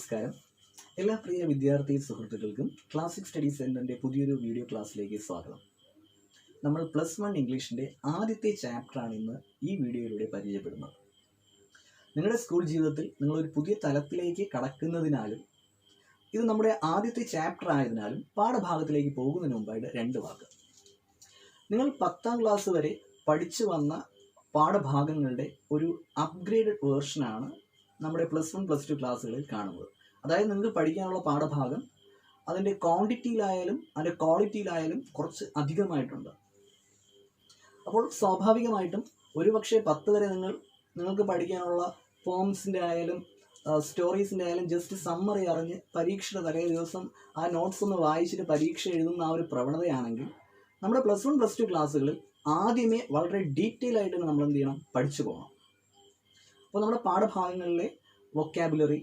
നമസ്കാരം. എല്ലാ പ്രിയ വിദ്യാർത്ഥി സുഹൃത്തുക്കൾക്കും ക്ലാസിക് സ്റ്റഡി സെൻറ്ററിൻ്റെ പുതിയൊരു വീഡിയോ ക്ലാസ്സിലേക്ക് സ്വാഗതം. നമ്മൾ +1 ഇംഗ്ലീഷിൻ്റെ ആദ്യത്തെ ചാപ്റ്ററാണ് ഇന്ന് ഈ വീഡിയോയിലൂടെ പരിചയപ്പെടുന്നത്. നിങ്ങളുടെ സ്കൂൾ ജീവിതത്തിൽ നിങ്ങളൊരു പുതിയ തലത്തിലേക്ക് കടക്കുന്നതിനാലും ഇത് നമ്മുടെ ആദ്യത്തെ ചാപ്റ്റർ ആയതിനാലും പാഠഭാഗത്തിലേക്ക് പോകുന്നതിന് മുമ്പായിട്ട് 2 വാക്ക്. നിങ്ങൾ 10ാം ക്ലാസ് വരെ പഠിച്ചു വന്ന പാഠഭാഗങ്ങളുടെ ഒരു അപ്ഗ്രേഡഡ് വേർഷനാണ് നമ്മുടെ +1 +2 ക്ലാസ്സുകളിൽ കാണുന്നത്. അതായത് നിങ്ങൾക്ക് പഠിക്കാനുള്ള പാഠഭാഗം അതിൻ്റെ ക്വാണ്ടിറ്റിയിലായാലും അതിൻ്റെ ക്വാളിറ്റിയിലായാലും കുറച്ച് അധികമായിട്ടുണ്ട്. അപ്പോൾ സ്വാഭാവികമായിട്ടും ഒരുപക്ഷെ 10 വരെ നിങ്ങൾക്ക് പഠിക്കാനുള്ള പോംസിൻ്റെ ആയാലും സ്റ്റോറീസിൻ്റെ ആയാലും ജസ്റ്റ് സമ്മറി അറിഞ്ഞ് പരീക്ഷയുടെ തലേ ദിവസം ആ നോട്ട്സ് ഒന്ന് വായിച്ചിട്ട് പരീക്ഷ എഴുതുന്ന ആ ഒരു പ്രവണതയാണെങ്കിൽ നമ്മുടെ +1 +2 ക്ലാസ്സുകളിൽ ആദ്യമേ വളരെ ഡീറ്റെയിൽ ആയിട്ട് നമ്മൾ എന്ത് ചെയ്യണം, പഠിച്ചു പോകണം. അപ്പോൾ നമ്മുടെ പാഠഭാഗങ്ങളിലെ വൊക്കാബുലറി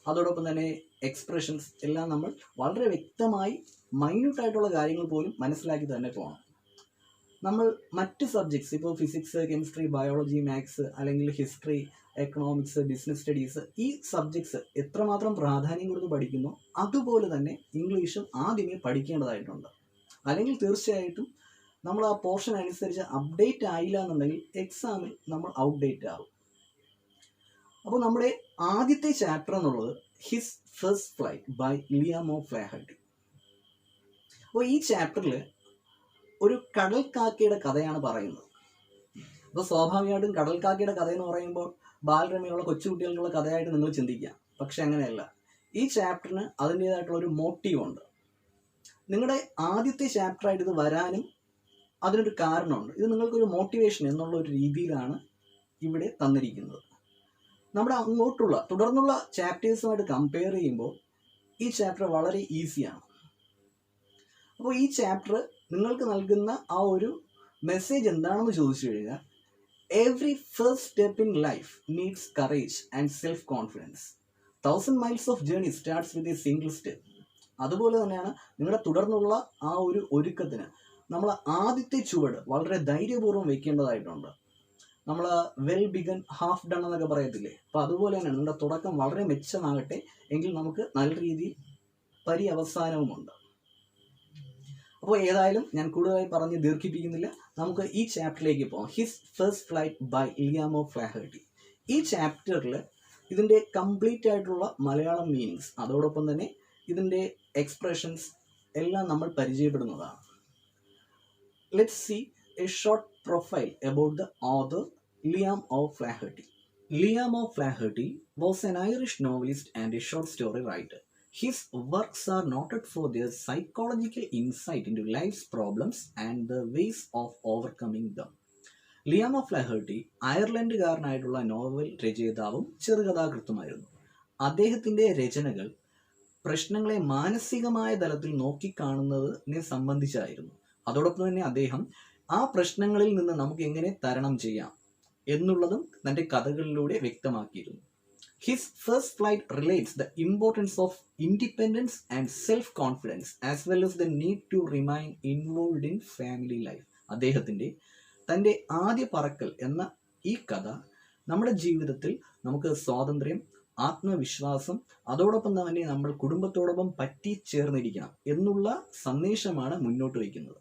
അതോടൊപ്പം തന്നെ എക്സ്പ്രഷൻസ് എല്ലാം നമ്മൾ വളരെ വ്യക്തമായി മൈന്യൂട്ടായിട്ടുള്ള കാര്യങ്ങൾ പോലും മനസ്സിലാക്കി തന്നെ പോകണം. നമ്മൾ മറ്റ് സബ്ജക്ട്സ് ഇപ്പോൾ ഫിസിക്സ്, കെമിസ്ട്രി, ബയോളജി, മാത്സ് അല്ലെങ്കിൽ ഹിസ്റ്ററി, എക്കണോമിക്സ്, ബിസിനസ് സ്റ്റഡീസ് ഈ സബ്ജക്ട്സ് എത്രമാത്രം പ്രാധാന്യം കൊടുത്ത് പഠിക്കുന്നു അതുപോലെ തന്നെ ഇംഗ്ലീഷും ആദ്യമേ പഠിക്കേണ്ടതായിട്ടുണ്ട്. അല്ലെങ്കിൽ തീർച്ചയായിട്ടും നമ്മൾ ആ പോർഷൻ അനുസരിച്ച് അപ്ഡേറ്റ് ആയില്ല എന്നുണ്ടെങ്കിൽ എക്സാമിൽ നമ്മൾ ഔട്ട്ഡേറ്റ് ആവും. അപ്പോൾ നമ്മുടെ ആദ്യത്തെ ചാപ്റ്റർ എന്നുള്ളത് his first flight by Liam O'Flaherty. അപ്പോൾ ഈ ചാപ്റ്ററിൽ ഒരു കടൽക്കാക്കയുടെ കഥയാണ് പറയുന്നത്. അപ്പോൾ സ്വാഭാവികമായിട്ടും കടൽക്കാക്കയുടെ കഥ എന്ന് പറയുമ്പോൾ ബാലരമയുള്ള കൊച്ചുകുട്ടികൾക്കുള്ള കഥയായിട്ട് നിങ്ങൾ ചിന്തിക്കാം. പക്ഷെ അങ്ങനെയല്ല. ഈ ചാപ്റ്ററിന് അതിൻ്റേതായിട്ടുള്ള ഒരു മോട്ടീവുണ്ട്. നിങ്ങളുടെ ആദ്യത്തെ ചാപ്റ്ററായിട്ട് ഇത് വരാനും അതിനൊരു കാരണമുണ്ട്. ഇത് നിങ്ങൾക്കൊരു മോട്ടിവേഷൻ എന്നുള്ള ഒരു രീതിയിലാണ് ഇവിടെ തന്നിരിക്കുന്നത്. നമ്മുടെ അങ്ങോട്ടുള്ള തുടർന്നുള്ള ചാപ്റ്റേഴ്സുമായിട്ട് കമ്പയർ ചെയ്യുമ്പോൾ ഈ ചാപ്റ്റർ വളരെ ഈസിയാണ്. അപ്പോൾ ഈ ചാപ്റ്റർ നിങ്ങൾക്ക് നൽകുന്ന ആ ഒരു മെസ്സേജ് എന്താണെന്ന് ചോദിച്ചു കഴിഞ്ഞാൽ, every first step in life needs courage and self confidence. 1000 miles of journey starts with a single step. അതുപോലെ തന്നെയാണ് നിങ്ങളുടെ തുടർന്നുള്ള ആ ഒരു ഒരുക്കത്തിന് നമ്മൾ ആദ്യത്തെ ചുവട് വളരെ ധൈര്യപൂർവ്വം വെക്കേണ്ടതായിട്ടുണ്ട്. നമ്മൾ വെൽ ബിഗൺ ഹാഫ് ഡൺ എന്നൊക്കെ പറയത്തില്ലേ? അപ്പോൾ അതുപോലെ തന്നെയാണ് നിങ്ങളുടെ തുടക്കം വളരെ മെച്ചമാകട്ടെ എങ്കിൽ നമുക്ക് നല്ല രീതിയിൽ പര്യവസാനവുമുണ്ട്. അപ്പോൾ ഏതായാലും ഞാൻ കൂടുതലായി പറഞ്ഞ് ദീർഘിപ്പിക്കുന്നില്ല, നമുക്ക് ഈ ചാപ്റ്ററിലേക്ക് പോകാം. His first flight by Liam O'Flaherty. ഈ ചാപ്റ്ററിൽ ഇതിൻ്റെ കംപ്ലീറ്റ് ആയിട്ടുള്ള മലയാളം മീനിങ്സ് അതോടൊപ്പം തന്നെ ഇതിൻ്റെ എക്സ്പ്രഷൻസ് എല്ലാം നമ്മൾ പരിചയപ്പെടുന്നതാണ്. Let's see a short profile about the author Liam of Flaherty. Liam of Flaherty was an Irish novelist and a short story writer. His works are noted for their psychological insight into life's problems and the ways of overcoming them. Liam O'Flaherty അയർലൻഡുകാരനായിട്ടുള്ള novel രചയിതാവും ചെറുകഥാകൃത്തുമായിരുന്നു. അദ്ദേഹത്തിൻ്റെ രചനകൾ പ്രശ്നങ്ങളെ മാനസികമായ തലത്തിൽ നോക്കിക്കാണുന്നതിനെ സംബന്ധിച്ചായിരുന്നു. അതോടൊപ്പം തന്നെ അദ്ദേഹം ആ പ്രശ്നങ്ങളിൽ നിന്ന് നമുക്ക് എങ്ങനെ തരണം ചെയ്യാം എന്നുള്ളതും തൻ്റെ കഥകളിലൂടെ വ്യക്തമാക്കിയിരുന്നു. His first flight relates the importance of independence and self confidence as well as the need to remain involved in family life. അദ്ദേഹത്തിൻ്റെ തൻ്റെ ആദ്യ പറക്കൽ എന്ന ഈ കഥ നമ്മുടെ ജീവിതത്തിൽ നമുക്ക് സ്വാതന്ത്ര്യം, ആത്മവിശ്വാസം അതോടൊപ്പം തന്നെ നമ്മൾ കുടുംബത്തോടൊപ്പം പറ്റിച്ചേർന്നിരിക്കണം എന്നുള്ള സന്ദേശമാണ് മുന്നോട്ട് വയ്ക്കുന്നത്.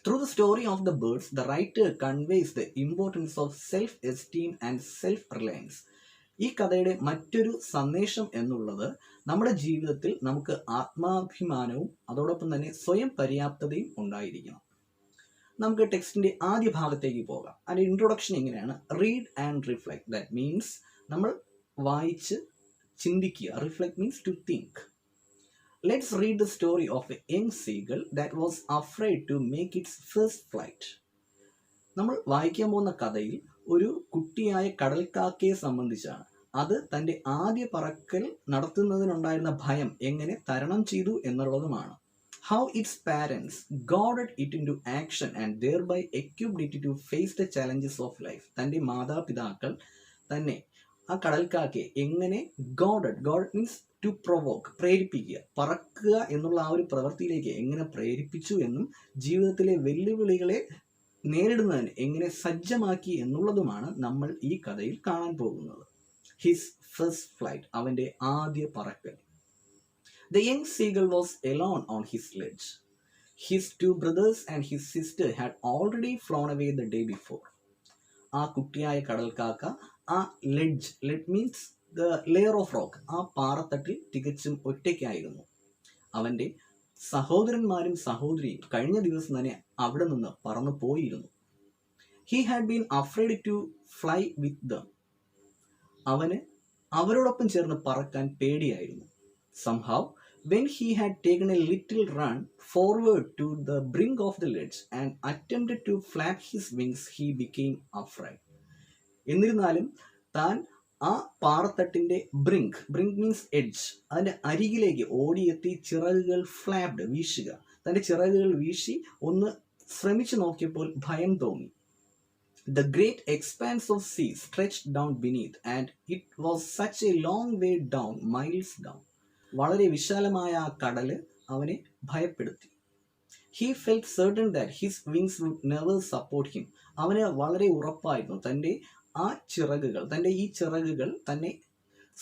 Through the story of the birds, the writer conveys the importance of self-esteem and self-reliance. ഈ കഥയുടെ മറ്റൊരു സന്ദേശം എന്നുള്ളത് നമ്മുടെ ജീവിതത്തിൽ നമുക്ക് ആത്മാഭിമാനവും അതോടൊപ്പം തന്നെ സ്വയം പര്യാപ്തതയും ഉണ്ടായിരിക്കണം. നമുക്ക് ടെക്സ്റ്റിൻ്റെ ആദ്യ ഭാഗത്തേക്ക് പോകാം. അതിൻ്റെ ഇൻട്രൊഡക്ഷൻ എങ്ങനെയാണ്? Read and reflect. That means നമ്മൾ വായിച്ച് ചിന്തിക്കുക. Reflect means to think. Let's read the story of a young seagull that was afraid to make its first flight. നമ്മൾ വായിക്കാൻ പോകുന്ന കഥയിൽ ഒരു കുട്ടിയായ കടൽക്കാക്കയെ സംബന്ധിച്ചാണ്. അത് തൻ്റെ ആദ്യ പറക്കൽ നടത്തുന്നതിനുണ്ടായിരുന്ന ഭയം എങ്ങനെ തരണം ചെയ്തു എന്നുള്ളതുമാണ്. How its parents goaded it into action and thereby equipped it to face the challenges of life. തൻ്റെ മാതാപിതാക്കൾ തന്നെ ആ കടൽക്കാക്കയെ എങ്ങനെ ഗോഡ് മീൻസ് ടു പ്രൊവോക്ക്, പ്രേരിപ്പിക്കുക, പറക്കുക എന്നുള്ള ആ ഒരു പ്രവൃത്തിയിലേക്ക് എങ്ങനെ പ്രേരിപ്പിച്ചു എന്നും ജീവിതത്തിലെ വെല്ലുവിളികളെ നേരിടുന്നതിന് എങ്ങനെ സജ്ജമാക്കി എന്നുള്ളതുമാണ് നമ്മൾ ഈ കഥയിൽ കാണാൻ പോകുന്നത്. ഹിസ് ഫസ്റ്റ് ഫ്ലൈറ്റ്, അവൻ്റെ ആദ്യ പറക്കൽ. The young seagull was alone on his ledge. His two brothers and his sister had already flown away the day before. ആ കുട്ടിയായ കടൽക്കാക്ക ആ ledge means the layer of rock, ആ പാറത്തട്ടിൽ തികച്ചും ഒറ്റയ്ക്കായിരുന്നു. അവൻ്റെ സഹോദരന്മാരും സഹോദരിയും കഴിഞ്ഞ ദിവസം തന്നെ അവിടെ നിന്ന് പറന്നു പോയിരുന്നു. He had been afraid to fly with them. അവന് അവരോടൊപ്പം ചേർന്ന് പറക്കാൻ പേടിയായിരുന്നു. Somehow, when he had taken a little run forward to the brink of the ledge and attempted to flap his wings, he became afraid. എന്നിരുന്നാലും താൻ ആ പാറത്തട്ടിൻ്റെ brink means edge, അതിൻ്റെ അരികിലേക്ക് ഓടിയെത്തി ചിറകുകൾ ഫ്ലാപ്ഡ്, വീശുക, തൻ്റെ ചിറകുകൾ വീശി ഒന്ന് ശ്രമിച്ചു നോക്കിയപ്പോൾ ഭയം തോന്നി. The great expanse of sea stretched down beneath, and it was such a long way down, miles down. വളരെ വിശാലമായ ആ കടല് അവനെ ഭയപ്പെടുത്തി. He felt certain that his wings would never support him. അവന് വളരെ ഉറപ്പായിരുന്നു തൻ്റെ ആ ചിറകുകൾ, തൻ്റെ ഈ ചിറകുകൾ തന്നെ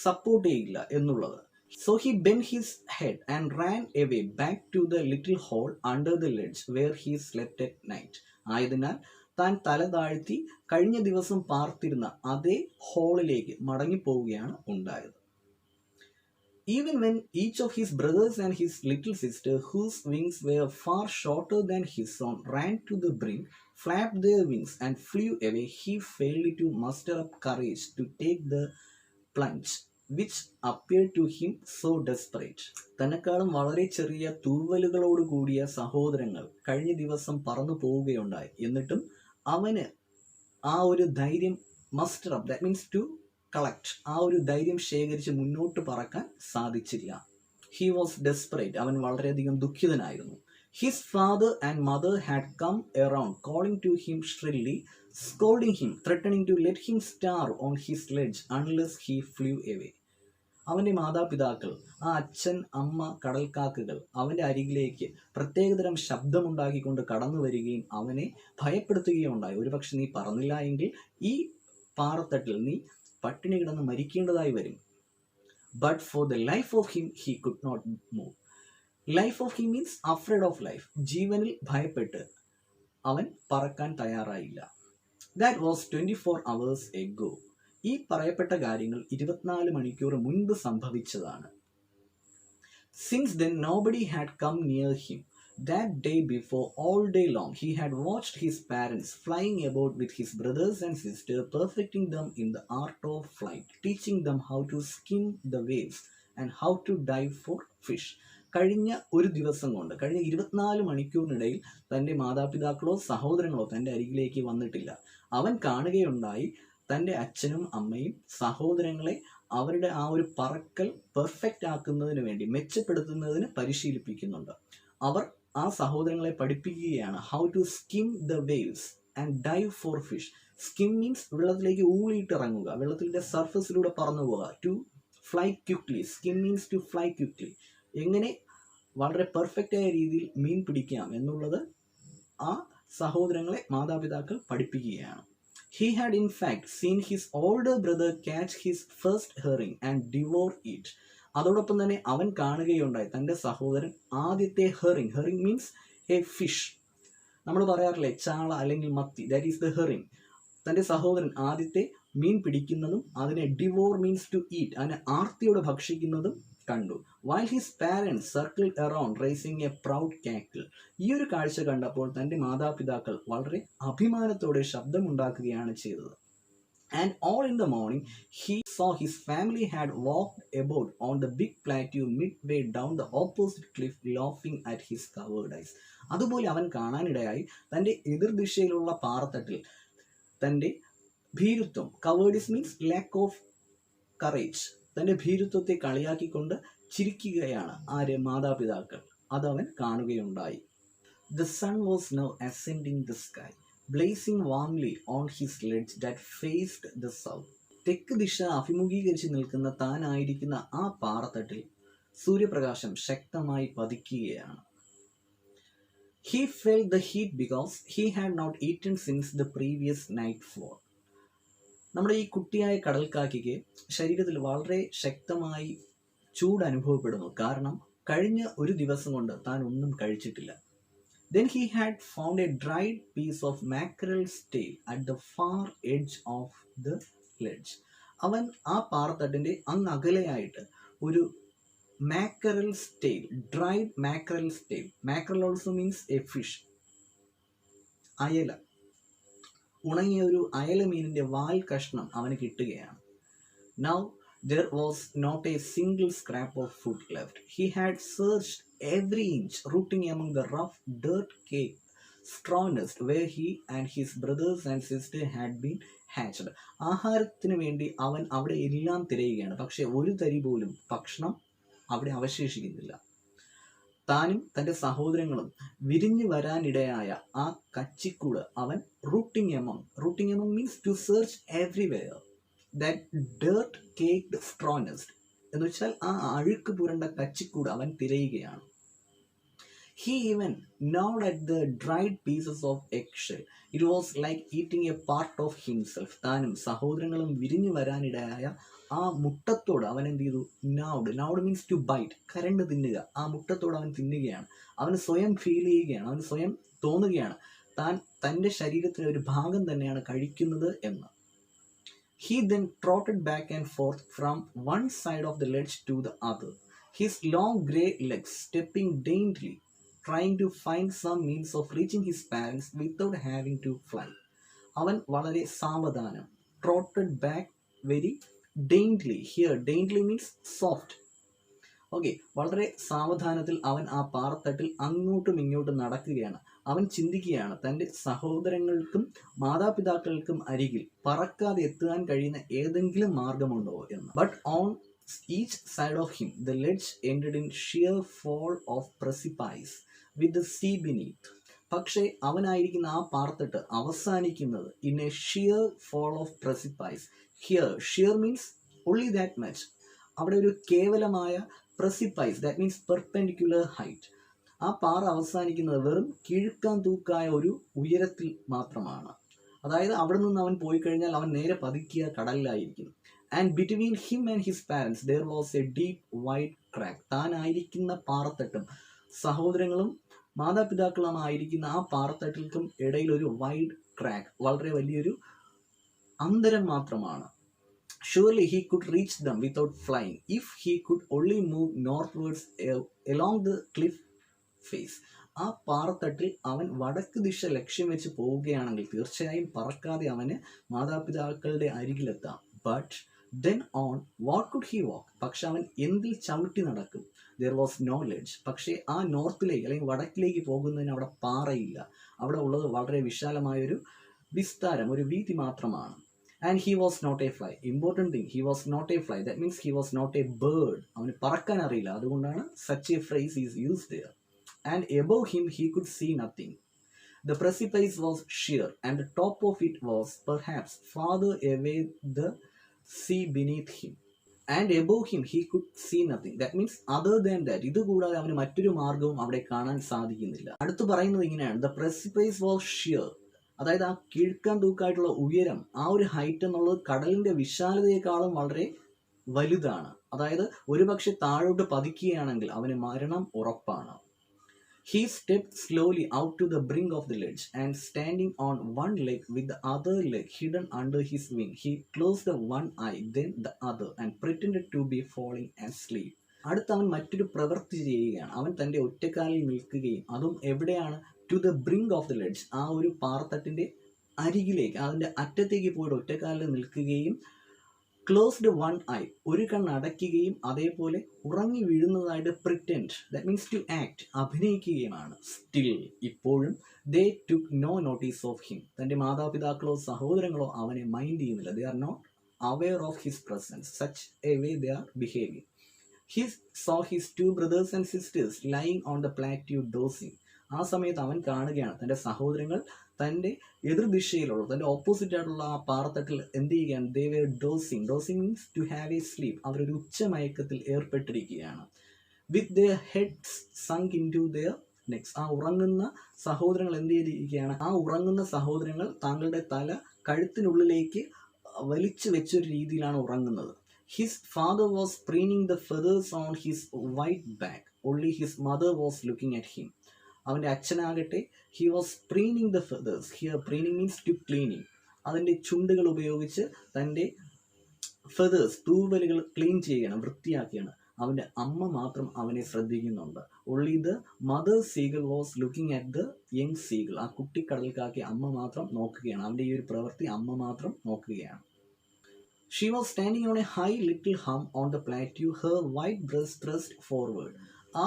സപ്പോർട്ട് ചെയ്യില്ല എന്നുള്ളത്. So he bent his head and ran away back to the little hole under the ledge where he slept at night. ആയതിനാൽ താൻ തല താഴ്ത്തി കഴിഞ്ഞ ദിവസം പാർത്തിരുന്ന അതേ ഹോളിലേക്ക് മടങ്ങിപ്പോവുകയാണ് ഉണ്ടായത്. Even when each of his brothers and his little sister, whose wings were far shorter than his own, ran to the brink, flapped their wings and flew away, he failed to muster up courage to take the plunge, which appeared to him so desperate. തന്നെക്കാളും വളരെ ചെറിയ തൂവലുകളോട് കൂടിയ സഹോദരങ്ങൾ കഴിഞ്ഞ ദിവസം പറന്നു പോവുകയുണ്ടായി. എന്നിട്ടും അവന് ആ ഒരു ധൈര്യം muster up, that means to collect, ആ ഒരു ധൈര്യം ശേഖരിച്ച് മുന്നോട്ട് പറക്കാൻ സാധിച്ചില്ല. ഹി വാസ് ഡെസ്പറേറ്റ്, അവൻ വളരെയധികം ദുഃഖിതനായിരുന്നു. His father and mother had come around calling to him shrilly, scolding him, threatening to let him starve on his ledge unless he flew away. അവൻ്റെ മാതാപിതാക്കൾ, ആ അച്ഛൻ, അമ്മ, കടൽക്കാക്കകൾ അവൻ്റെ അരികിലേക്ക് പ്രത്യേകതരം ശബ്ദമുണ്ടാക്കിക്കൊണ്ട് കടന്നു വരികയും അവനെ ഭയപ്പെടുത്തുകയും ഉണ്ടായി. ഒരുപക്ഷെ നീ പറന്നില്ല എങ്കിൽ ഈ പാറത്തട്ടിൽ നീ പട്ടിണി കിടന്ന് മരിക്കേണ്ടതായി വരും. But for the life of him he could not move. Life of him means afraid of life. ജീവനിൽ ഭയപ്പെട്ട് അവൻ പറക്കാൻ തയ്യാറായില്ല. That was 24 hours ago. ഈ പറയപ്പെട്ട കാര്യങ്ങൾ 24 മണിക്കൂർ മുൻപ് സംഭവിച്ചതാണ്. Since then nobody had come near him. That day before, all day long, he had watched his parents flying about with his brothers and sisters, perfecting them in the art of flight, teaching them how to skim the waves and how to dive for fish. കഴിഞ്ഞ ഒരു ദിവസം കൊണ്ട്, കഴിഞ്ഞ 24 മണിക്കൂറിനിടയിൽ തൻ്റെ മാതാപിതാക്കളോ സഹോദരങ്ങളോ തൻ്റെ അരികിലേക്ക് വന്നിട്ടില്ല. അവൻ കാണുകയുണ്ടായി തൻ്റെ അച്ഛനും അമ്മയും സഹോദരങ്ങളെ അവരുടെ ആ ഒരു പറക്കൽ പെർഫെക്റ്റ് ആക്കുന്നതിന് വേണ്ടി, മെച്ചപ്പെടുത്തുന്നതിന് പരിശീലിപ്പിക്കുന്നുണ്ട്. അവർ ആ സഹോദരങ്ങളെ പഠിപ്പിക്കുകയാണ് how to skim the waves and dive for fish. Skim means വെള്ളത്തിലേക്ക് ഊളിയിട്ടിറങ്ങുക, വെള്ളത്തിൻ്റെ സർഫസിലൂടെ പറന്നു പോവുക. To fly quickly, skim means to fly quickly. എങ്ങനെ വളരെ പെർഫെക്റ്റായ രീതിയിൽ മീൻ പിടിക്കാം എന്നുള്ളത് ആ സഹോദരങ്ങളെ മാതാപിതാക്കൾ പഠിപ്പിക്കുകയാണ്. He had in fact seen his older brother catch his first herring and devour it. അതോടൊപ്പം തന്നെ അവൻ കാണുകയുണ്ടായി തൻ്റെ സഹോദരൻ ആദ്യത്തെ ഹെറിങ് മീൻസ് എ ഫിഷ്. നമ്മൾ പറയാറില്ലേ ചാള അല്ലെങ്കിൽ മത്തി, ദാറ്റ് ഈസ് ദ ഹെറിങ്. തൻ്റെ സഹോദരൻ ആദ്യത്തെ മീൻ പിടിക്കുന്നതും അതിനെ ഡിവോർ മീൻസ് ടു ഈറ്റ്, അതിനെ ആർത്തിയോടെ ഭക്ഷിക്കുന്നതും കണ്ടു. While his parents circled around raising a proud cackle. ഈ ഒരു കാഴ്ച കണ്ടപ്പോൾ തൻ്റെ മാതാപിതാക്കൾ വളരെ അഭിമാനത്തോടെ ശബ്ദമുണ്ടാക്കുകയാണ് ചെയ്തത്. And all in the morning he saw his family had walked about on the big plateau midway down the opposite cliff, laughing at his covered eyes. അതുപോലെ അവൻ കാണാനിടയായി തൻ്റെ എതിർദിശയിലുള്ള പാറത്തട്ടിൽ തൻ്റെ ഭീരുത്വം, cowards means lack of courage, തൻ്റെ ഭീരുത്വത്തെ കളിയാക്കിക്കൊണ്ട് ചിരിക്കുകയാണ് ആര്, മാതാപിതാക്കൾ. അതവൻ കാണുകയുണ്ടായി. The sun was now ascending the sky, blazing warmly on his ledge that faced the south. തെക്ക് ദിശ അഭിമുഖീകരിച്ച് നിൽക്കുന്ന താനായിരിക്കുന്ന ആ പാറത്തട്ടിൽ സൂര്യപ്രകാശം ശക്തമായി പതിക്കുകയാണ്. He felt the heat because he had not eaten since the previous nightfall. നമ്മുടെ ഈ കുട്ടിയായ കടൽക്കാക്കയ്ക്ക് ശരീരത്തിൽ വളരെ ശക്തമായി ചൂട് അനുഭവപ്പെടുന്നു. കാരണം കഴിഞ്ഞ ഒരു ദിവസം കൊണ്ട് താൻ ഒന്നും കഴിച്ചിട്ടില്ല. Then he had found a dried piece of mackerel's tail at the far edge of the ledge. അവൻ ആ പാറത്തട്ടിൻ്റെ അങ്ങ് അകലെയായിട്ട് ഒരു mackerel's tail, dried mackerel's tail. Mackerel also means a fish. അയല, ഉണങ്ങിയ ഒരു അയല മീനിൻ്റെ വാൽ കഷ്ണം അവന് കിട്ടുകയാണ്. Now there was not a single scrap of food left. He had searched every inch, rooting among the rough dirt-caked straw nest where he and his brothers and sisters had been hatched. ആഹാരത്തിന് വേണ്ടി അവൻ അവിടെ എല്ലാം തിരയുകയാണ്. പക്ഷെ ഒരു തരി പോലും ഭക്ഷണം അവിടെ അവശേഷിക്കുന്നില്ല. താനും തൻ്റെ സഹോദരങ്ങളും വിരിഞ്ഞു വരാനിടയായ ആ കച്ചിക്കൂട് അവൻ rooting among means to search everywhere. That dirt caked straw nest എന്ന് വെച്ചാൽ ആ അഴുക്ക് പുരണ്ട കച്ചിക്കൂട് അവൻ തിരയുകയാണ്. He even gnawed at the dried pieces of eggshell. It was like eating a part of himself. താനും സഹോദരങ്ങളും വിരിഞ്ഞു വരാനിടയായ ആ മുട്ടത്തോട് അവൻ എന്ത് ചെയ്തു? നൗഡ് മീൻസ് ടു ബൈറ്റ്, കരണ്ട് തിന്നുക. ആ മുട്ടത്തോട് അവൻ തിന്നുകയാണ്. അവന് സ്വയം ഫീൽ ചെയ്യുകയാണ്, അവന് സ്വയം തോന്നുകയാണ് താൻ തൻ്റെ ശരീരത്തിലെ ഒരു ഭാഗം തന്നെയാണ് കഴിക്കുന്നത് എന്ന്. He then trotted back and forth from one side of the ledge to the other, his long grey legs stepping daintily, trying to find some means of reaching his parents without having to fly. അവൻ വളരെ സാവധാനം, trotted back very daintily. Here daintily means soft. Okay, വളരെ സാവധാനത്തിൽ അവൻ ആ പാറത്തട്ടിൽ അങ്ങോട്ടും ഇങ്ങോട്ടും നടക്കുകയാണ്. അവൻ ചിന്തിക്കുകയാണ് തൻ്റെ സഹോദരങ്ങൾക്കും മാതാപിതാക്കൾക്കും അരികിൽ പറക്കാതെ എത്താൻ കഴിയുന്ന ഏതെങ്കിലും മാർഗമുണ്ടോ എന്ന്. But on each side of him the ledge ended in sheer fall of precipice with the sea beneath. പക്ഷേ അവനായിരിക്കുന്ന ആ പാറത്തട്ട് അവസാനിക്കുന്നത് in a sheer fall of precipice. Sheer means only that much. അവിടെ ഒരു കേവലമായ precipice, that means perpendicular height. ആ പാറ അവസാനിക്കുന്നത് വെറും കിഴുക്കാൻ തൂക്കായ ഒരു ഉയരത്തിൽ മാത്രമാണ്. അതായത് അവിടെ നിന്ന് അവൻ പോയി കഴിഞ്ഞാൽ അവൻ നേരെ പതിക്കുക കടലിലായിരിക്കും. And between him and his parents there was a deep wide crack. താനായിരിക്കുന്ന പാറത്തട്ടും സഹോദരങ്ങളും മാതാപിതാക്കളുമായിരിക്കുന്ന ആ പാറത്തട്ടിൽക്കും ഇടയിൽ ഒരു വൈഡ് ക്രാക്ക്, വളരെ വലിയൊരു അന്തരം മാത്രമാണ്. Surely he could reach them without flying if he could only move northwards along the cliff face. ആ പാറത്തട്ടിൽ അവൻ വടക്ക് ദിശ ലക്ഷ്യം വെച്ച് പോവുകയാണെങ്കിൽ തീർച്ചയായും പറക്കാതെ അവന് മാതാപിതാക്കളുടെ അരികിലെത്താം. But then on what could he walk? പക്ഷെ അവൻ എന്തിൽ ചവിട്ടി നടക്കും? There was no ledge. പക്ഷേ ആ നോർത്തിലേക്ക് അല്ലെങ്കിൽ വടക്കിലേക്ക് പോകുന്നതിന് അവിടെ പാറയില്ല. അവിടെ ഉള്ളത് വളരെ വിശാലമായൊരു വിസ്താരം, ഒരു വീതി മാത്രമാണ്. And he was not a fly. Important thing, he was not a fly. That means he was not a bird. അവന് പറക്കാൻ അറിയില്ല. അതുകൊണ്ടാണ് such a phrase is used there. And above him he could see nothing. The precipice was sheer, and the top of it was perhaps farther away the sea beneath him. And above him he could see nothing. That means other than that, ഇത് കൂടാതെ അവന് മറ്റൊരു മാർഗവും അവിടെ കാണാൻ സാധിക്കുന്നില്ല. അടുത്ത് പറയുന്നത് ഇങ്ങനെയാണ്, the precipice was sheer. അതായത് ആ കിഴക്കാൻ തൂക്കായിട്ടുള്ള ഉയരം, ആ ഒരു ഹൈറ്റ് എന്നുള്ളത് കടലിൻ്റെ വിശാലതയെക്കാളും വളരെ വലുതാണ്. അതായത് ഒരുപക്ഷെ താഴോട്ട് പതിക്കുകയാണെങ്കിൽ അവന് മരണം ഉറപ്പാണ്. He stepped slowly out to the brink of the ledge, and standing on one leg with the other leg hidden under his wing, he closed one eye, then the other, and pretended to be falling asleep. അടുത്ത് അവൻ മറ്റൊരു പ്രവൃത്തി ചെയ്യുകയാണ്. അവൻ തൻ്റെ ഒറ്റക്കാലിൽ നിൽക്കുകയും, അതും എവിടെയാണ്? To the brink of the ledge, ആ ഒരു പാറത്തട്ടിൻ്റെ അരികിലേക്ക്, അതിൻ്റെ അറ്റത്തേക്ക് പോയിട്ട് ഒറ്റക്കാലിൽ നിൽക്കുകയും, ക്ലോസ്ഡ് വൺ ഐ, ഒരു കണ്ണ് അടയ്ക്കുകയും, അതേപോലെ ഉറങ്ങി വീഴുന്നതായിട്ട് pretend, that means to act, അഭിനയിക്കുകയുമാണ്. സ്റ്റിൽ, ഇപ്പോഴും they took no notice of him, തൻ്റെ മാതാപിതാക്കളോ സഹോദരങ്ങളോ അവനെ മൈൻഡ് ചെയ്യുന്നില്ല. They are not aware of his presence, such a way they are behaving. He saw his two brothers and sisters lying on the plateau dozing. ആ സമയത്ത് അവൻ കാണുകയാണ് തൻ്റെ സഹോദരങ്ങൾ തൻ്റെ എതിർദിശയിലുള്ള, തൻ്റെ ഓപ്പോസിറ്റ് ആയിട്ടുള്ള ആ പാറത്തട്ടിൽ എന്ത് ചെയ്യുകയാണ്? they were dozing. Dozing means to have a sleep. അവരൊരു ഉച്ചമയക്കത്തിൽ ഏർപ്പെട്ടിരിക്കുകയാണ്. with their heads sunk into their necks. ആ ഉറങ്ങുന്ന സഹോദരങ്ങൾ എന്ത് ചെയ്തിരിക്കുകയാണ്? ആ ഉറങ്ങുന്ന സഹോദരങ്ങൾ താങ്കളുടെ തല കഴുത്തിനുള്ളിലേക്ക് വലിച്ചു വെച്ചൊരു രീതിയിലാണ് ഉറങ്ങുന്നത്. His father was preening the feathers on his white back. Only his mother was looking at him. അവൻ്റെ അച്ഛനാകട്ടെ he was preening the feathers. Here preening means to cleaning. അതിൻ്റെ ചുണ്ടുകൾ ഉപയോഗിച്ച് തൻ്റെ ഫെതേഴ്സ് തൂവലുകൾ ക്ലീൻ ചെയ്യുകയാണ്, വൃത്തിയാക്കുകയാണ്. അവൻ്റെ അമ്മ മാത്രം അവനെ ശ്രദ്ധിക്കുന്നുണ്ട്. only the mother seagull was looking at the young seagull. ആ കുട്ടിക്കടൽക്കാക്കി അമ്മ മാത്രം നോക്കുകയാണ്. അവൻ്റെ ഈ ഒരു പ്രവൃത്തി അമ്മ മാത്രം നോക്കുകയാണ്. She was standing on a high little hump on the plateau, her white breast thrust forward. ആ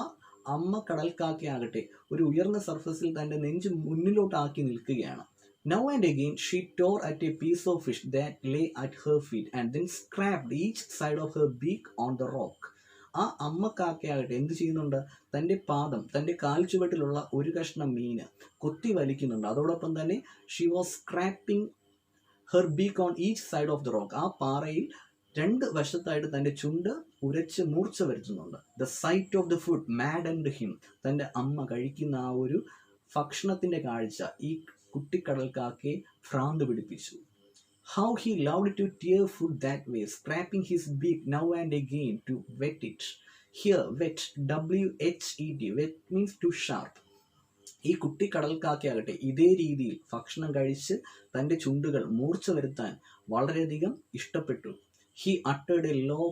അമ്മ കടൽക്കാക്കയാകട്ടെ ഒരു ഉയർന്ന സർഫസിൽ തൻ്റെ നെഞ്ച് മുന്നിലോട്ടാക്കി നിൽക്കുകയാണ്. Now and again she tore at a piece of fish that lay at her feet and then scraped each side of her beak on the rock. ആ അമ്മ കാക്കയാകട്ടെ എന്ത് ചെയ്യുന്നുണ്ട്? തൻ്റെ പാദം, തൻ്റെ കാൽച്ചുവട്ടിലുള്ള ഒരു കഷ്ണം മീന് കൊത്തി വലിക്കുന്നുണ്ട്. അതോടൊപ്പം തന്നെ she was scraping her beak on each side of the rock. ആ പാറയിൽ രണ്ട് വശത്തായിട്ട് തൻ്റെ ചുണ്ട് ഉരച്ച് മൂർച്ച വരുത്തുന്നുണ്ട്. The sight of the food maddened him. തൻ്റെ അമ്മ കഴിക്കുന്ന ആ ഒരു ഭക്ഷണത്തിൻ്റെ കാഴ്ച ഈ കുട്ടിക്കടൽക്കാക്കയെ ഭ്രാന്ത് പിടിപ്പിച്ചു. How he loved to tear food that way, scraping his beak now and again to wet it. Here, wet, W-H-E-T, wet means to sharp. ഈ കുട്ടിക്കടൽക്കാക്കയാകട്ടെ ഇതേ രീതിയിൽ ഭക്ഷണം കഴിച്ച് തൻ്റെ ചുണ്ടുകൾ മൂർച്ച വരുത്താൻ വളരെയധികം ഇഷ്ടപ്പെട്ടു. He uttered a low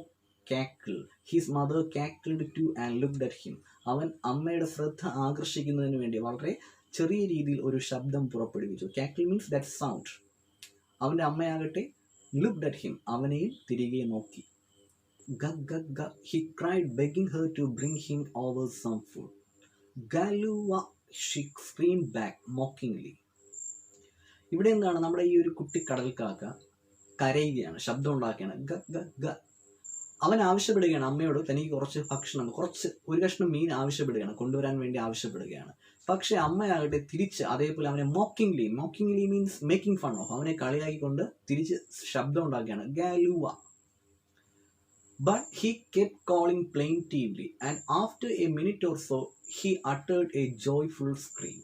cackle. His mother cackled too and looked at him. അവൻ അമ്മയുടെ ശ്രദ്ധ ആകർഷിക്കുന്നതിന് വേണ്ടി വളരെ ചെറിയ രീതിയിൽ ഒരു ശബ്ദം പുറപ്പെടുവിച്ചു. cackle means that sound. അവൻ്റെ അമ്മയാകട്ടെ looked at him, അവനെയും തിരികെ നോക്കി. Gug gug gug, he cried, begging her to bring him over some food. Galuwa, she screamed back mockingly. ഇവിടെ എന്താണ്? നമ്മുടെ ഈ ഒരു കുട്ടി കടൽക്കാക്ക കരയുകയാണ്, ശബ്ദം ഉണ്ടാക്കുകയാണ്. ഗ ഗ ഗ. അവൻ ആവശ്യപ്പെടുകയാണ് അമ്മയോട് തനിക്ക് കുറച്ച് ഭക്ഷണം, ഒരു കഷ്ണം മീൻ ആവശ്യപ്പെടുകയാണ്, കൊണ്ടുവരാൻ വേണ്ടി ആവശ്യപ്പെടുകയാണ്. പക്ഷെ അമ്മയാകട്ടെ തിരിച്ച് അതേപോലെ അവനെ മോക്കിംഗ്ലി മീൻസ് മേക്കിംഗ് ഫൺ ഓഫ്, അവനെ കളിയാക്കിക്കൊണ്ട് തിരിച്ച് ശബ്ദം ഉണ്ടാക്കുകയാണ്. ഗാലുവ. But he kept calling plaintively and after a minute or so he uttered a joyful scream.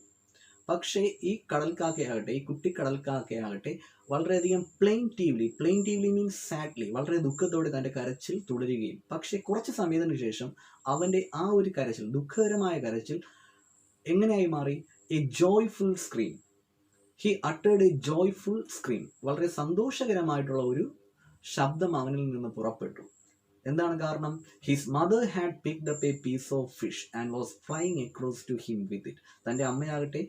പക്ഷേ ഈ കടൽക്കാക്കയാകട്ടെ, ഈ കുട്ടി കടൽക്കാക്കയാകട്ടെ വളരെയധികം പ്ലെയിൻറ്റീവ്ലി മീൻസ് സാഡ്ലി, വളരെ ദുഃഖത്തോടെ തൻ്റെ കരച്ചിൽ തുടരുകയും പക്ഷേ കുറച്ച് സമയത്തിന് ശേഷം അവൻ്റെ ആ ഒരു കരച്ചിൽ, ദുഃഖകരമായ കരച്ചിൽ എങ്ങനെയായി മാറി? A joyful scream. He uttered a joyful scream. വളരെ സന്തോഷകരമായിട്ടുള്ള ഒരു ശബ്ദം അവനിൽ നിന്ന് പുറപ്പെട്ടു. എന്താണ് കാരണം? His mother had picked up a piece of fish and was flying across to him with it. തൻ്റെ അമ്മയാകട്ടെ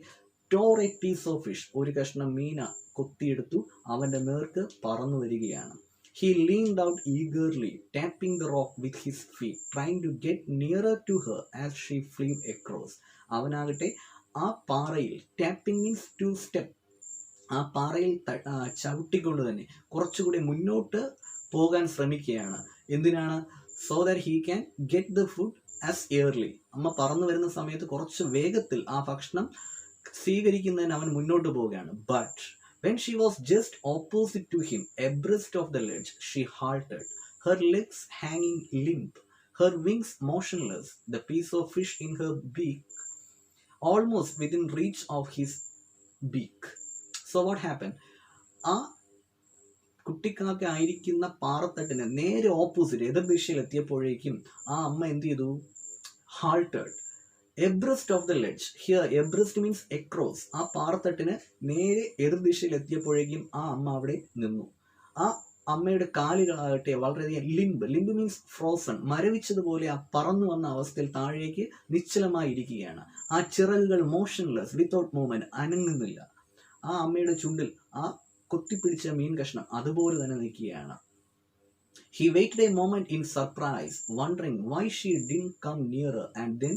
tore a piece of fish, ഒരു കഷ്ണം മീന കൊത്തിയെടുത്തു അവൻ്റെ നേർക്ക് പറന്നു വരികയാണ്. He leaned out eagerly, tapping the rock with his feet, trying to get nearer to her as she flew across. അവനാകട്ടെ ആ പാറയിൽ, ടാപ്പിംഗ് മീൻസ് ടു സ്റ്റെപ്പ്, ആ പാറയിൽ ചവിട്ടിക്കൊണ്ട് തന്നെ കുറച്ചുകൂടി മുന്നോട്ട് പോകാൻ ശ്രമിക്കുകയാണ്. എന്തിനാണ്? So that he can get the food as early. അമ്മ പറന്നു വരുന്ന സമയത്ത് കുറച്ച് വേഗത്തിൽ ആ ഭക്ഷണം സ്വീകരിക്കുന്നതിന് അവൻ മുന്നോട്ട് പോവുകയാണ്. But when she was just opposite to him, abreast of the ledge, she halted, her legs hanging limp, her wings motionless, the piece of fish in her beak almost within reach of his beak. So what happened? ആ കുട്ടിക്കാക്ക ആയിരിക്കുന്ന പാറത്തട്ടിന് നേരെ opposite എതിർദിശയിൽ എത്തിയപ്പോഴേക്കും ആ അമ്മ എന്ത് ചെയ്തു? halted. Abreast of the ledge. Here abreast means across. ആ പാറത്തട്ടിന് നേരെ എതിർദിശയിൽ എത്തിയപ്പോഴേക്കും ആ അമ്മ അവിടെ നിന്നു. ആ അമ്മയുടെ കാലുകളാകട്ടെ വളരെയധികം ലിംബ് മീൻസ് ഫ്രോസൺ, മരവിച്ചതുപോലെ ആ പറന്നു വന്ന അവസ്ഥയിൽ താഴേക്ക് നിശ്ചലമായി ഇരിക്കുകയാണ്. ആ ചിറകുകൾ മോഷൻലെസ്, വിത്തൗട്ട് മൂവ്മെന്റ്, അനങ്ങുന്നില്ല. ആ അമ്മയുടെ ചുണ്ടിൽ ആ കൊത്തിപ്പിടിച്ച മീൻ കഷ്ണം അതുപോലെ തന്നെ നിൽക്കുകയാണ്. He waited a moment in surprise, wondering why she didn't come nearer, and then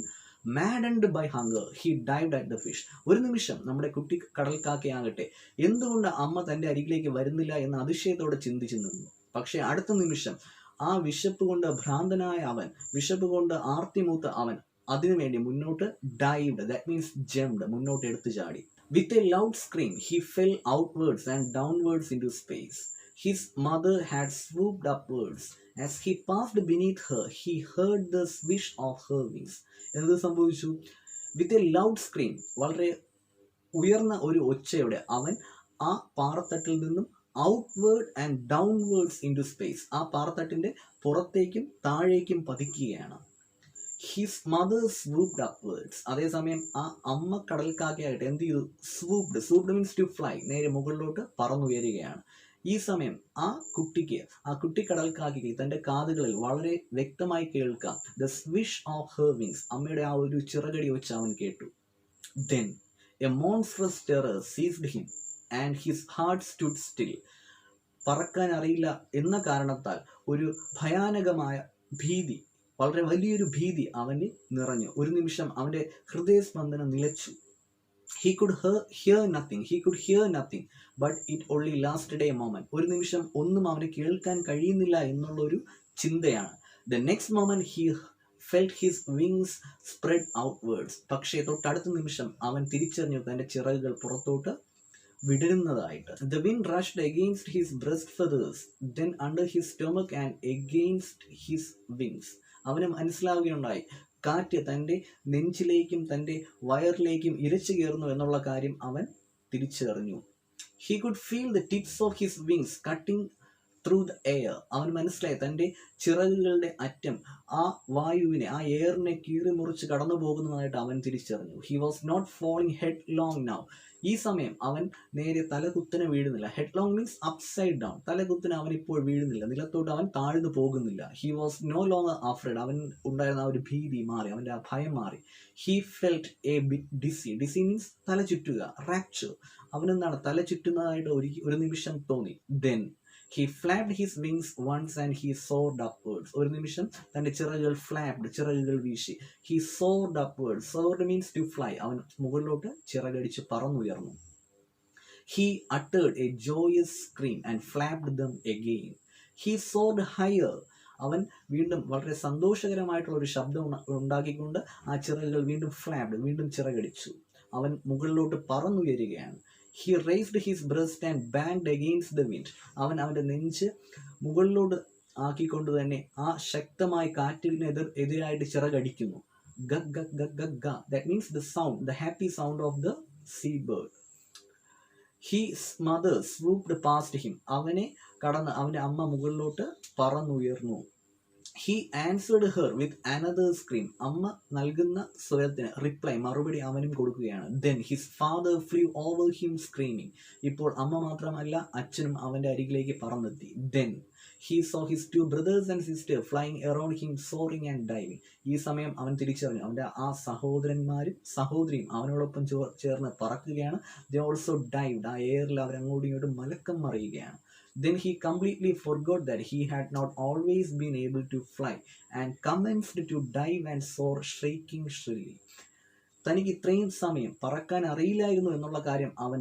maddened by hunger he dived at the fish. ഒരു നിമിഷം നമ്മുടെ കുട്ടി കടൽക്കാക്കയാകട്ടെ എന്തുകൊണ്ട് അമ്മ തൻ്റെ അരികിലേക്ക് വരുന്നില്ല എന്ന് അതിശയത്തോടെ ചിന്തിച്ചു നിന്നു. പക്ഷേ അടുത്ത നിമിഷം ആ വിശപ്പ് കൊണ്ട് ഭ്രാന്തനായ അവൻ, വിശപ്പ് കൊണ്ട് ആർത്തിമൂത്ത അവൻ അതിനുവേണ്ടി മുന്നോട്ട് ഡൈവ്ഡ്, ദാറ്റ് മീൻസ് ജംപ്ഡ്, മുന്നോട്ട് എടുത്തു ചാടി. With a loud scream he fell outwards and downwards into space. His mother had swooped upwards. As he passed beneath her, he heard the swish of her wings. എന്ത് സംഭവിച്ചു? With a loud scream, വളരെ ഉയർന്ന ഒരു ഒച്ചയോടെ അവൻ ആ പാറത്തട്ടിൽ നിന്നും outward and downwards into space. ആ പാറത്തട്ടിൻ്റെ പുറത്തേക്കും താഴേക്കും പതിക്കുകയാണ്. His mother swooped upwards. അതേസമയം ആ അമ്മ കടൽക്കാക്കയായിട്ട് എന്ത് ചെയ്തു? സ്വൂപ്ഡ് മീൻസ് ടു ഫ്ലൈ, നേരെ മുകളിലോട്ട് പറന്നുയരുകയാണ്. ഈ സമയം ആ കുട്ടി കടൽക്കാക്കയ്ക്ക് തൻ്റെ കാതുകളിൽ വളരെ വ്യക്തമായി കേൾക്കാം the swish of her wings, അമ്മയുടെ ആ ഒരു ചിറകടി വെച്ച് അവൻ കേട്ടു. Then a monstrous terror seized him and his heart stood still. പറക്കാൻ അറിയില്ല എന്ന കാരണത്താൽ ഒരു ഭയാനകമായ ഭീതി, വളരെ വലിയൊരു ഭീതി അവന് നിറഞ്ഞു. ഒരു നിമിഷം അവൻ്റെ ഹൃദയസ്പന്ദനം നിലച്ചു. He could hear nothing, but it only lasted a moment. ഒരു നിമിഷം ഒന്നും അവന് കേൾക്കാൻ കഴിയുന്നില്ല എന്നുള്ളൊരു ചിന്തയാണ്. The next moment he felt his wings spread outwards. പക്ഷേ തൊട്ടടുത്ത നിമിഷം അവൻ തിരിച്ചറിഞ്ഞു തൻ്റെ ചിറകുകൾ പുറത്തോട്ട് വിടരുന്നതായിട്ട്. The wind rushed against his breast feathers, then under his stomach and against his wings. അവന് മനസ്സിലാവുകയുണ്ടായി, കാറ്റ് തൻ്റെ നെഞ്ചിലേക്കും തൻ്റെ വയറിലേക്കും ഇരച്ചു കയറുന്നു എന്നുള്ള കാര്യം അവൻ തിരിച്ചറിഞ്ഞു. He could feel the tips of his wings cutting through the air. അവൻ മനസ്സിലായി തൻ്റെ ചിറകുകളുടെ അറ്റം ആ വായുവിനെ, ആ എയറിനെ കീറി മുറിച്ച് കടന്നു പോകുന്നതായിട്ട് അവൻ തിരിച്ചറിഞ്ഞു. He was not falling headlong now. ഈ സമയം അവൻ നേരെ തലകുത്തനെ വീഴുന്നില്ല. Headlong means upside down. തലകുത്തനെ അവൻ ഇപ്പോൾ വീഴുന്നില്ല, നിലത്തോട്ട് അവൻ താഴ്ന്നു പോകുന്നില്ല. He was no longer afraid. അവൻ ഉണ്ടായിരുന്ന ആ ഒരു ഭീതി മാറി, അവൻ്റെ ആ ഭയം മാറി. He felt A bit DC. DC means തല ചുറ്റുക, റാപ്ചർ. അവനെന്താണ് തല ചുറ്റുന്നതായിട്ട് ഒരു നിമിഷം തോന്നി. Then he flapped his wings once and he soared upwards. ഒരു നിമിഷം തൻ്റെ ചിറകുകൾ ചിറകുകൾ വീശി. He soared upwards. Soared means to fly. അവൻ മുകളിലോട്ട് ചിറകടിച്ച് പറന്നുയർന്നു. He uttered a joyous scream and flapped them again. He soared higher. അവൻ വീണ്ടും വളരെ സന്തോഷകരമായിട്ടുള്ള ഒരു ശബ്ദം ഉണ്ടാക്കിക്കൊണ്ട് ആ ചിറകുകൾ വീണ്ടും ചിറകടിച്ചു. അവൻ മുകളിലോട്ട് പറന്നുയരുകയാണ്. He raised his breast and banged against the wind. അവൻ അവൻ്റെ നെഞ്ച് മുകളിലോട്ട് ആക്കിക്കൊണ്ട് തന്നെ ആ ശക്തമായ കാറ്റിനെതിരായിട്ട് ചിറകടിക്കുന്നു. ഗഗ് ഗഗ് ഗഗ് ഗഗ് ഗ. That means the happy sound of the seabird. His mother swooped past him. അവനെ കടന്ന് അവൻ്റെ അമ്മ മുകളിലോട്ട് പറന്നുയർന്നു. He answered her with another scream. അമ്മ നൽകുന്ന സ്വരത്തിന് റിപ്ലൈ, മറുപടി അവനും കൊടുക്കുകയാണ്. Then his father flew over him screaming. ഇപ്പോൾ അമ്മ മാത്രമല്ല, അച്ഛനും അവൻ്റെ അരികിലേക്ക് പറന്നെത്തി. Then he saw his two brothers and sisters flying around him, soaring and diving. ഈ സമയം അവൻ തിരിച്ചറിഞ്ഞു അവൻ്റെ ആ സഹോദരന്മാരും സഹോദരിയും അവനോടൊപ്പം ചേർന്ന് പറക്കുകയാണ്. They also dived. ആ എയറിൽ അവരങ്ങോട്ടും ഇങ്ങോട്ടും മലക്കം മറിയുകയാണ്. Then he completely forgot that he had not always been able to fly and commenced to dive and soar, shrieking shrilly. തനിക്ക് ഇത്രയും സമയം പറക്കാൻ അറിയില്ലായിരുന്നു എന്നുള്ള കാര്യം അവൻ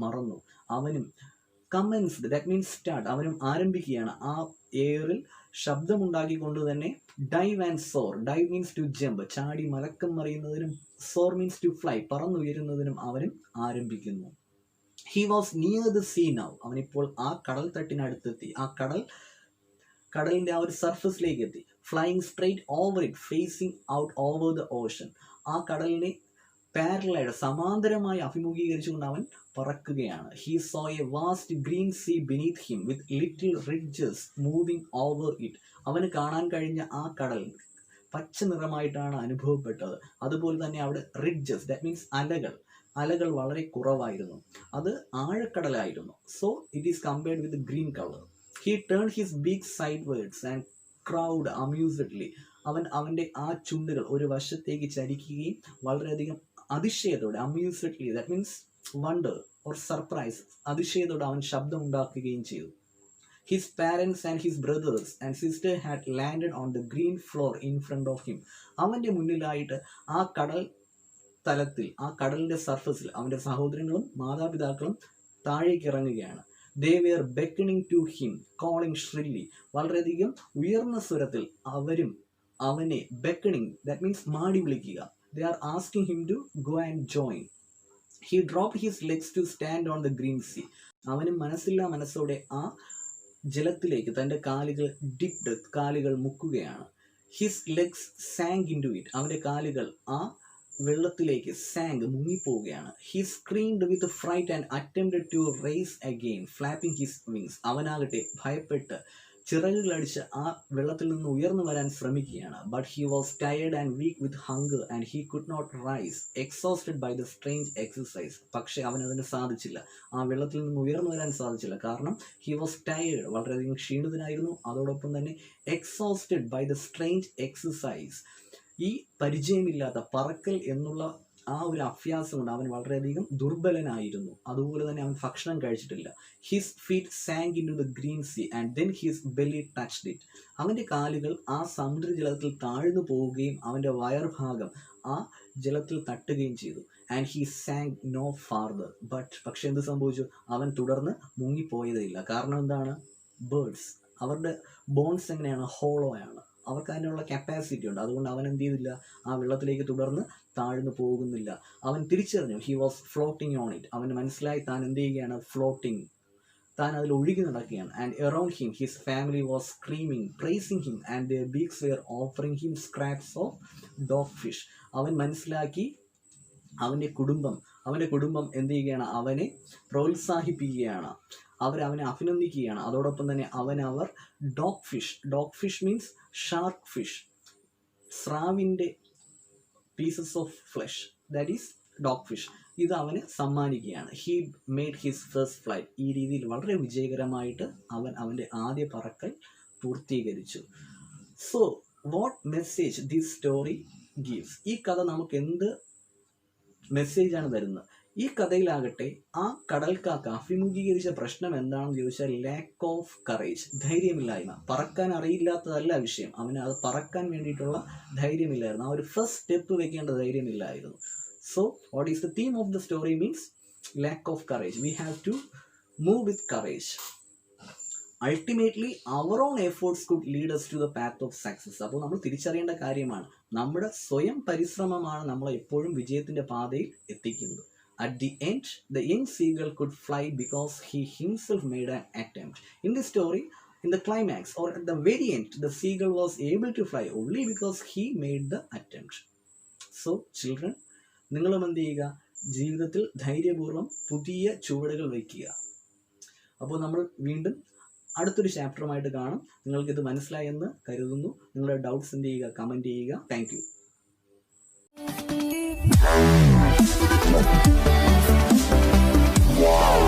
മറന്നു. അവനും കമൻസ്ഡ്, ദാറ്റ് മീൻസ് സ്റ്റാർട്ട്, അവനും ആരംഭിക്കുകയാണ് ആ എയറിൽ ശബ്ദമുണ്ടാക്കിക്കൊണ്ട് തന്നെ dive and soar. Dive means to jump, ചാടി മലക്കം മറിയുന്നതിനും, സോർ മീൻസ് ടു ഫ്ലൈ, പറന്നുയരുന്നതിനും അവനും ആരംഭിക്കുന്നു. He was near the sea now. അവനിപ്പോൾ ആ കടൽ തട്ടിനടുത്തെത്തി. ആ കടലിൻ്റെ ആ ഒരു സർഫസിലേക്ക് എത്തി. Flying straight over it, facing out over the ocean. ആ കടലിനെ പാരലായിട്ട് സമാന്തരമായി അഭിമുഖീകരിച്ചുകൊണ്ട് അവൻ പറക്കുകയാണ്. He saw a vast green sea beneath him with little ridges moving over it. അവന് കാണാൻ കഴിഞ്ഞ ആ കടൽ പച്ച നിറമായിട്ടാണ് അനുഭവപ്പെട്ടത്. അതുപോലെ തന്നെ അവിടെ റിഡ്ജസ്, ദാറ്റ് മീൻസ് അലകൾ വളരെ കുറവായിരുന്നു. അത് ആഴക്കടലായിരുന്നു. So it is compared with green colour. He turn his beak sideways and crowed amusedly. അവൻ്റെ ആ ചുണ്ടുകൾ ഒരു വശത്തേക്ക് ചലിക്കുകയും വളരെയധികം അതിശയത്തോടെ, amusedly that means wonder or surprise, അതിശയത്തോടെ അവൻ ശബ്ദം ഉണ്ടാക്കുകയും ചെയ്തു. His parents and his brothers and sister had landed on the green floor in front of him. അവൻ്റെ മുന്നിലായിട്ട് ആ കടൽ തലത്തിൽ, ആ കടലിൻ്റെ സർഫസിൽ അവൻ്റെ സഹോദരങ്ങളും മാതാപിതാക്കളും താഴേക്ക് ഇറങ്ങുകയാണ്. They were beckoning to him, calling shrilly. വളരെയധികം ഉയർന്ന സ്വരത്തിൽ അവരും അവനെ beckoning, that means മാടി വിളിക്കുക. They are asking him to go and join. He dropped his legs to stand on the green sea. അവനും മനസ്സോടെ ആ ജലത്തിലേക്ക് തൻ്റെ കാലുകൾ മുക്കുകയാണ്. His legs sank into it. അവൻ്റെ കാലുകൾ ആ വെള്ളത്തിലേക്ക് സാങ്ക് മുങ്ങിപ്പോവുകയാണ്. He screamed with fright and attempted to rise again flapping his wings. അവനാകട്ടെ ഭയപ്പെട്ട് ചിറകുകളടിച്ച് ആ വെള്ളത്തിൽ നിന്ന് ഉയർന്നു വരാൻ ശ്രമിക്കുകയാണ്. But he was tired and weak with hunger and he could not rise exhausted by the strange exercise. പക്ഷേ അവനതിന് സാധിച്ചില്ല, ആ വെള്ളത്തിൽ നിന്ന് ഉയർന്നു വരാൻ സാധിച്ചില്ല. കാരണം ഹി വാസ് ടയേർഡ്, വളരെയധികം ക്ഷീണിതനായിരുന്നു. അതോടൊപ്പം തന്നെ exhausted by the strange exercise, ഈ പരിചയമില്ലാത്ത പറക്കൽ എന്നുള്ള ആ ഒരു അഭ്യാസം കൊണ്ട് അവൻ വളരെയധികം ദുർബലനായിരുന്നു. അതുപോലെ തന്നെ അവൻ ഭക്ഷണം കഴിച്ചിട്ടില്ല. His feet sank into the green sea and then his belly touched it. അവൻ്റെ കാലുകൾ ആ സമുദ്രജലത്തിൽ താഴ്ന്നു പോവുകയും അവൻ്റെ വയർഭാഗം ആ ജലത്തിൽ തട്ടുകയും ചെയ്തു. And he sank no farther. പക്ഷെ എന്ത് സംഭവിച്ചു? അവൻ തുടർന്ന് മുങ്ങിപ്പോയതേയില്ല. കാരണം എന്താണ്? ബേർഡ്സ്, അവരുടെ ബോൺസ് എങ്ങനെയാണ്? ഹോളോ ആണ്, അവർക്ക് അതിനുള്ള കപ്പാസിറ്റി ഉണ്ട്. അതുകൊണ്ട് അവൻ എന്ത് ചെയ്തില്ല? ആ വെള്ളത്തിലേക്ക് തുടർന്ന് താഴ്ന്നു പോകുന്നില്ല. അവൻ തിരിച്ചറിഞ്ഞു he was floating on it. അവന് മനസ്സിലായി താൻ എന്ത് ചെയ്യുകയാണ്? ഫ്ലോട്ടിങ്, താൻ അതിൽ ഒഴുകി നടക്കുകയാണ്. And around him his family was screaming praising him and their beaks were offering him scraps of dogfish. അവൻ മനസ്സിലാക്കി അവൻ്റെ കുടുംബം എന്ത് ചെയ്യുകയാണ്? അവനെ പ്രോത്സാഹിപ്പിക്കുകയാണ്, അവനെ അഭിനന്ദിക്കുകയാണ്. അതോടൊപ്പം തന്നെ അവർ dog fish means shark fish, സ്രാവിൻ്റെ pieces of flesh, that is dog fish, ഇത് അവന് സമ്മാനിക്കുകയാണ്. He made his first flight. ഈ രീതിയിൽ വളരെ വിജയകരമായിട്ട് അവൻ്റെ ആദ്യ പറക്കൽ പൂർത്തീകരിച്ചു. So what message this story gives? ഈ കഥ നമുക്ക് എന്ത് മെസ്സേജാണ് തരുന്നത്? ഈ കഥയിലാകട്ടെ ആ കടൽക്കാക്ക അഭിമുഖീകരിച്ച പ്രശ്നം എന്താണെന്ന് ചോദിച്ചാൽ ലാക്ക് ഓഫ് കറേജ്, ധൈര്യമില്ലായ്മ. പറക്കാൻ അറിയില്ലാത്തതല്ല വിഷയം, അവന് അത് പറക്കാൻ വേണ്ടിയിട്ടുള്ള ധൈര്യമില്ലായിരുന്നു. ആ ഒരു ഫസ്റ്റ് സ്റ്റെപ്പ് വെക്കേണ്ട ധൈര്യമില്ലായിരുന്നു. So what is the theme of the story means lack of courage. We have to move with courage. Ultimately our own efforts could lead us to the path of success. അപ്പോൾ നമ്മൾ തിരിച്ചറിയേണ്ട കാര്യമാണ്, നമ്മുടെ സ്വയം പരിശ്രമമാണ് നമ്മളെ എപ്പോഴും വിജയത്തിൻ്റെ പാതയിൽ എത്തിക്കുന്നത്. At the end, the young seagull could fly because he himself made an attempt. In the story, in the climax or at the very end, the seagull was able to fly only because he made the attempt. So, children, നിങ്ങളും എന്ത് ചെയ്യുക? ജീവിതത്തിൽ ധൈര്യപൂർവ്വം പുതിയ ചുവടുകൾ വയ്ക്കുക. അപ്പോൾ നമ്മൾ വീണ്ടും അടുത്തൊരു ചാപ്റ്ററുമായിട്ട് കാണും. നിങ്ങൾക്കിത് മനസ്സിലായെന്ന് കരുതുന്നു. നിങ്ങളുടെ ഡൗട്ട്സ് എന്ത് ചെയ്യുക? കമൻറ്റ് ചെയ്യുക. Thank you.